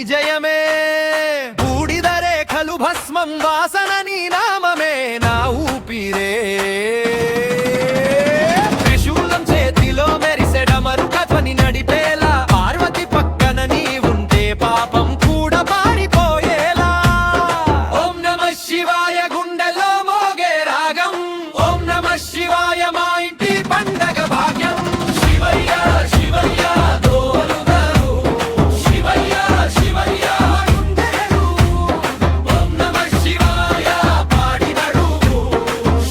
జయమే బూడిదరే ఖలు భస్మం వాసన నీ నామమే నా ఊపిరే త్రిశూలం చేతిలో మెరిసెడమరు కథని నడిపేలా పార్వతి పక్కన నీ ఉంటే పాపం కూడా పారిపోయేలా ఓం నమః శివాయ గుండెలో మోగే రాగం ఓం నమః శివాయ మా ఇంటి పండగ భాగ్యం శివయ్య శివయ్య దోలుగారు శివయ్య శివయ్య గుండెలు ఓం నమః శివాయ పాడినడు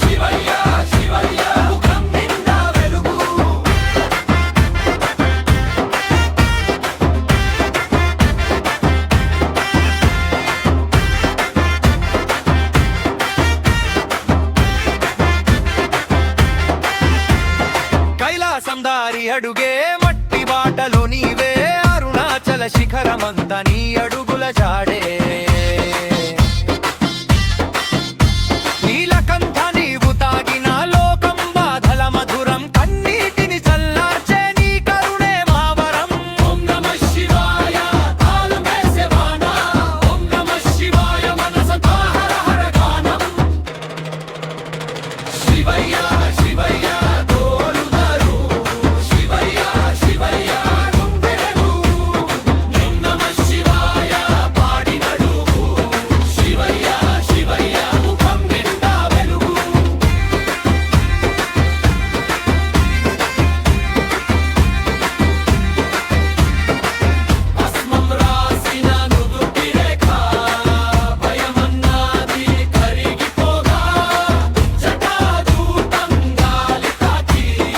శివయ్య శివయ్య ముఖం నిండా వెలుగు కైలాసం దారి అడుగే మట్టి బాటలో నీవే అరుణాచల శిఖరమంత